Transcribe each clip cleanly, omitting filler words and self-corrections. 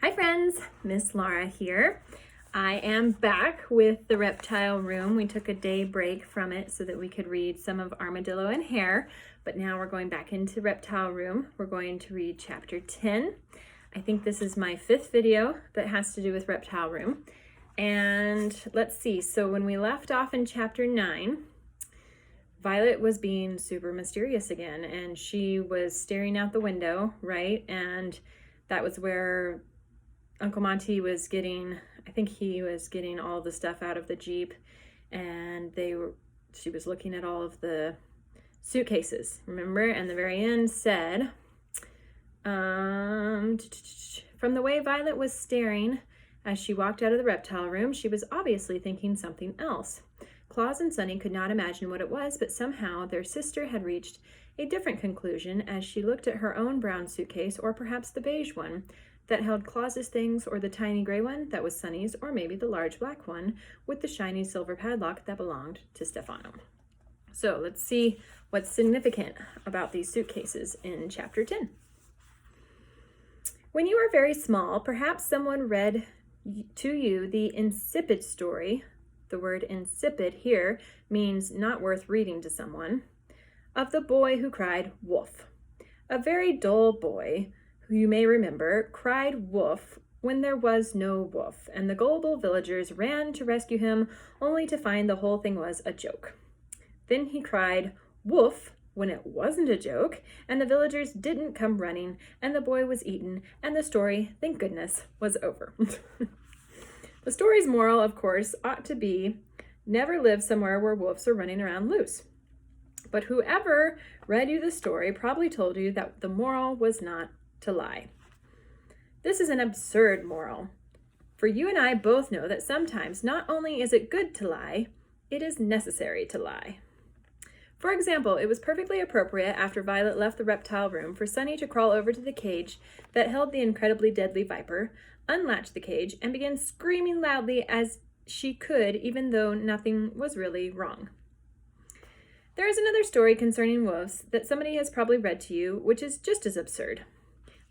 Hi friends, Miss Laura here. I am back with the Reptile Room. We took a day break from it so that we could read some of Armadillo and Hare, but now we're going back into Reptile Room. We're going to read chapter 10. I think this is my 5th video that has to do with Reptile Room. And let's see, so when we left off in chapter 9, Violet was being super mysterious again, and she was staring out the window, right? And that was where Uncle Monty was getting, I think he was getting all the stuff out of the Jeep, and she was looking at all of the suitcases, remember? And the very end said, from the way Violet was staring as she walked out of the reptile room, she was obviously thinking something else. Claus and Sunny could not imagine what it was, but somehow their sister had reached a different conclusion as she looked at her own brown suitcase, or perhaps the beige one that held Claus's things, or the tiny gray one that was Sunny's, or maybe the large black one with the shiny silver padlock that belonged to Stefano. So let's see what's significant about these suitcases in chapter 10. When you were very small, perhaps someone read to you the Insipid Story. The word insipid here means not worth reading to someone. Of the boy who cried wolf. A very dull boy, who you may remember, cried wolf when there was no wolf, and the gullible villagers ran to rescue him, only to find the whole thing was a joke. Then he cried wolf when it wasn't a joke, and the villagers didn't come running, and the boy was eaten, and the story, thank goodness, was over. The story's moral, of course, ought to be, never live somewhere where wolves are running around loose. But whoever read you the story probably told you that the moral was not to lie. This is an absurd moral, for you and I both know that sometimes not only is it good to lie, it is necessary to lie. For example, it was perfectly appropriate after Violet left the reptile room for Sunny to crawl over to the cage that held the incredibly deadly viper, unlatch the cage, and begin screaming loudly as she could, even though nothing was really wrong. There is another story concerning wolves that somebody has probably read to you, which is just as absurd.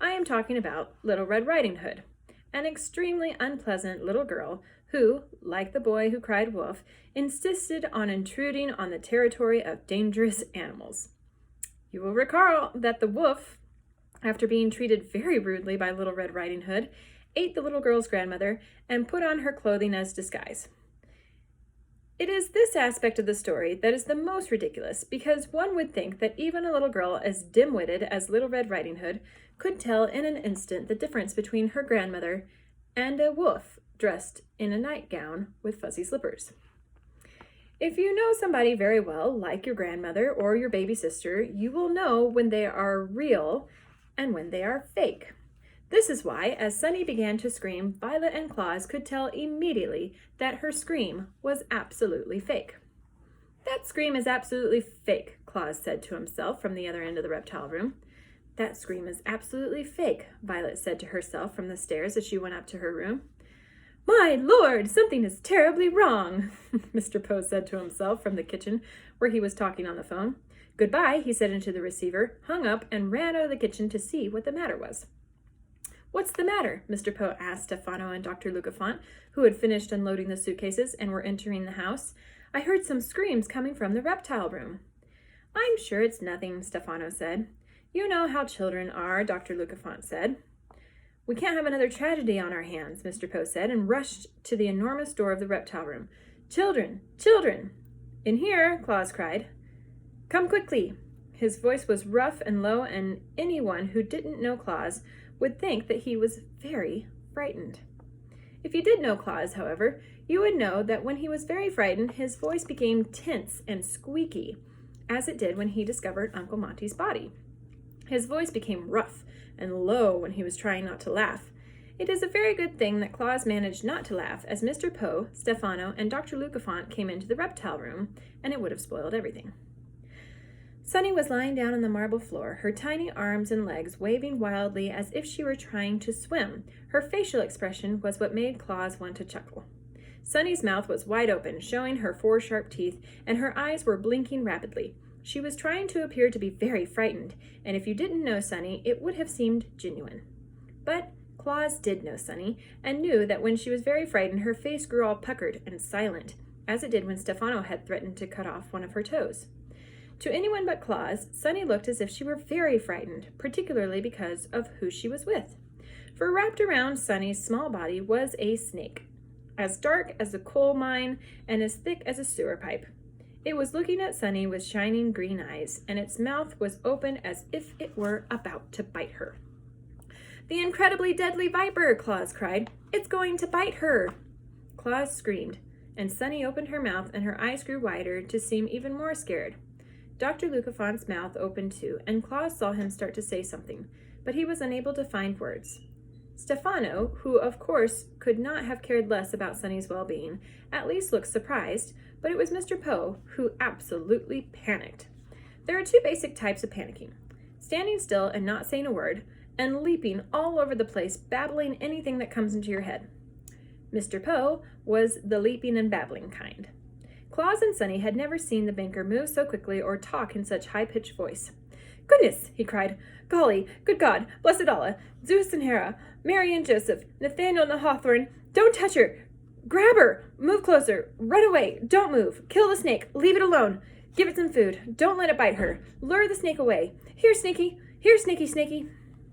I am talking about Little Red Riding Hood, an extremely unpleasant little girl who, like the boy who cried wolf, insisted on intruding on the territory of dangerous animals. You will recall that the wolf, after being treated very rudely by Little Red Riding Hood, ate the little girl's grandmother and put on her clothing as disguise. It is this aspect of the story that is the most ridiculous, because one would think that even a little girl as dim-witted as Little Red Riding Hood could tell in an instant the difference between her grandmother and a wolf dressed in a nightgown with fuzzy slippers. If you know somebody very well, like your grandmother or your baby sister, you will know when they are real and when they are fake. This is why, as Sunny began to scream, Violet and Claus could tell immediately that her scream was absolutely fake. That scream is absolutely fake, Claus said to himself from the other end of the reptile room. That scream is absolutely fake, Violet said to herself from the stairs as she went up to her room. My lord, something is terribly wrong, Mr. Poe said to himself from the kitchen where he was talking on the phone. Goodbye, he said into the receiver, hung up, and ran out of the kitchen to see what the matter was. What's the matter? Mr. Poe asked Stefano and Dr. Lucafont, who had finished unloading the suitcases and were entering the house. I heard some screams coming from the reptile room. I'm sure it's nothing, Stefano said. You know how children are, Dr. Lucafont said. We can't have another tragedy on our hands, Mr. Poe said, and rushed to the enormous door of the reptile room. Children! Children! In here, Claus cried. Come quickly! His voice was rough and low, and anyone who didn't know Claus would think that he was very frightened. If you did know Claus, however, you would know that when he was very frightened, his voice became tense and squeaky, as it did when he discovered Uncle Monty's body. His voice became rough and low when he was trying not to laugh. It is a very good thing that Claus managed not to laugh, as Mr. Poe, Stefano, and Dr. Lucafont came into the reptile room, and it would have spoiled everything. Sunny was lying down on the marble floor, her tiny arms and legs waving wildly as if she were trying to swim. Her facial expression was what made Claus want to chuckle. Sunny's mouth was wide open, showing her 4 sharp teeth, and her eyes were blinking rapidly. She was trying to appear to be very frightened, and if you didn't know Sunny, it would have seemed genuine. But Claus did know Sunny, and knew that when she was very frightened, her face grew all puckered and silent, as it did when Stefano had threatened to cut off one of her toes. To anyone but Claus, Sunny looked as if she were very frightened, particularly because of who she was with. For wrapped around Sunny's small body was a snake, as dark as a coal mine and as thick as a sewer pipe. It was looking at Sunny with shining green eyes, and its mouth was open as if it were about to bite her. "The incredibly deadly viper!" Claus cried. "It's going to bite her!" Claus screamed, and Sunny opened her mouth and her eyes grew wider to seem even more scared. Dr. Lucafont's mouth opened too, and Claus saw him start to say something, but he was unable to find words. Stefano, who of course could not have cared less about Sunny's well-being, at least looked surprised, but it was Mr. Poe who absolutely panicked. There are two basic types of panicking: standing still and not saying a word, and leaping all over the place, babbling anything that comes into your head. Mr. Poe was the leaping and babbling kind. Claus and Sunny had never seen the banker move so quickly or talk in such high-pitched voice. "Goodness!" he cried. "Golly! Good God! Blessed Allah! Zeus and Hera! Mary and Joseph! Nathaniel and the Hawthorne! Don't touch her! Grab her! Move closer! Run away! Don't move! Kill the snake! Leave it alone! Give it some food! Don't let it bite her! Lure the snake away! Here, Snaky! Here, Snaky, Snaky!"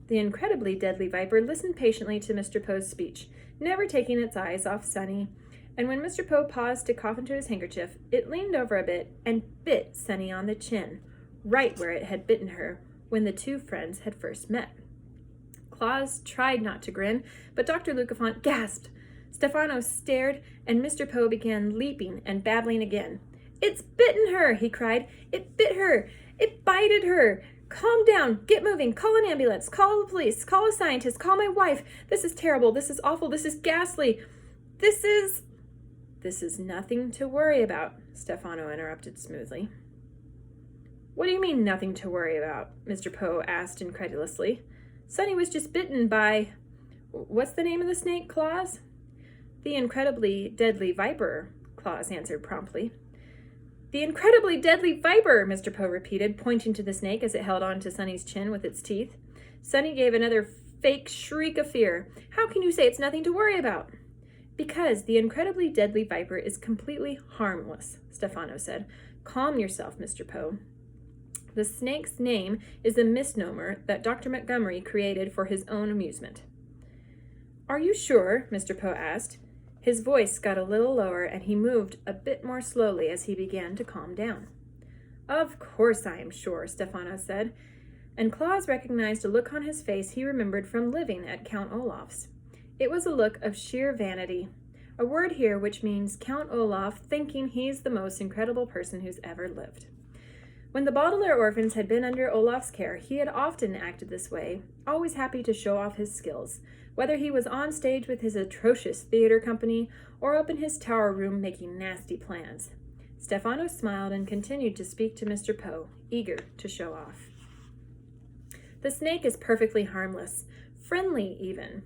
The incredibly deadly viper listened patiently to Mr. Poe's speech, never taking its eyes off Sunny, and when Mr. Poe paused to cough into his handkerchief, it leaned over a bit and bit Sunny on the chin, right where it had bitten her when the two friends had first met. Claus tried not to grin, but Dr. Lucafont gasped. Stefano stared, and Mr. Poe began leaping and babbling again. "It's bitten her!" he cried. "It bit her! It bited her! Calm down! Get moving! Call an ambulance! Call the police! Call a scientist! Call my wife! This is terrible! This is awful! This is ghastly! This is nothing to worry about," Stefano interrupted smoothly. "What do you mean, nothing to worry about?" Mr. Poe asked incredulously. "Sunny was just bitten by... What's the name of the snake, Claus?" "The incredibly deadly viper," Claus answered promptly. "The incredibly deadly viper," Mr. Poe repeated, pointing to the snake as it held on to Sunny's chin with its teeth. Sunny gave another fake shriek of fear. "How can you say it's nothing to worry about?" "Because the incredibly deadly viper is completely harmless," Stefano said. "Calm yourself, Mr. Poe. The snake's name is a misnomer that Dr. Montgomery created for his own amusement." "Are you sure?" Mr. Poe asked. His voice got a little lower, and he moved a bit more slowly as he began to calm down. "Of course I am sure," Stefano said, and Claus recognized a look on his face he remembered from living at Count Olaf's. It was a look of sheer vanity, a word here which means Count Olaf thinking he's the most incredible person who's ever lived. When the Baudelaire orphans had been under Olaf's care, he had often acted this way, always happy to show off his skills, whether he was on stage with his atrocious theater company or up in his tower room making nasty plans. Stefano smiled and continued to speak to Mr. Poe, eager to show off. "The snake is perfectly harmless, friendly even.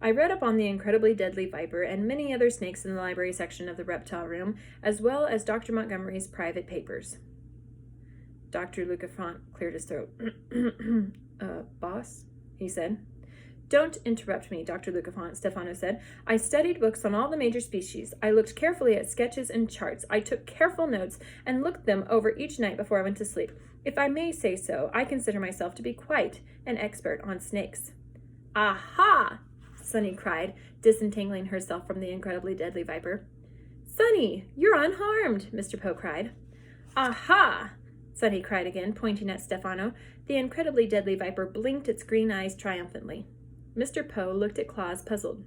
I read up on the incredibly deadly viper and many other snakes in the library section of the reptile room, as well as Dr. Montgomery's private papers." Dr. Lucafont cleared his throat. "Boss?" he said. "Don't interrupt me, Dr. Lucafont," Stefano said. "I studied books on all the major species. I looked carefully at sketches and charts. I took careful notes and looked them over each night before I went to sleep. If I may say so, I consider myself to be quite an expert on snakes." "Aha!" Sunny cried, disentangling herself from the incredibly deadly viper. "Sunny, you're unharmed!" Mr. Poe cried. "Aha!" Sunny cried again, pointing at Stefano. The incredibly deadly viper blinked its green eyes triumphantly. Mr. Poe looked at Claus, puzzled.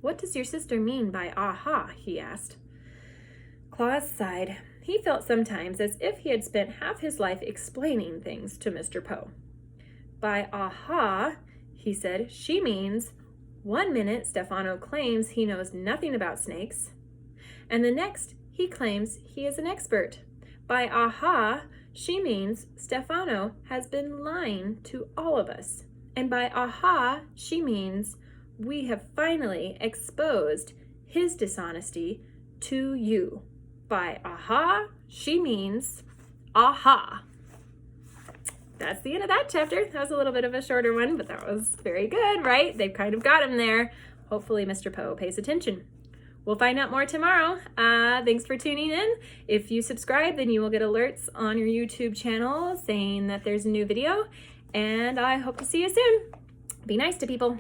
"What does your sister mean by aha?" he asked. Claus sighed. He felt sometimes as if he had spent half his life explaining things to Mr. Poe. "By aha," he said, "she means, one minute Stefano claims he knows nothing about snakes, and the next he claims he is an expert. By aha, she means Stefano has been lying to all of us. And by aha, she means we have finally exposed his dishonesty to you. By aha, she means aha." that's the end of that chapter. That was a little bit of a shorter one, but that was very good, right? They've kind of got him there. Hopefully Mr. Poe pays attention. We'll find out more tomorrow. Thanks for tuning in. If you subscribe, then you will get alerts on your YouTube channel saying that there's a new video. And I hope to see you soon. Be nice to people.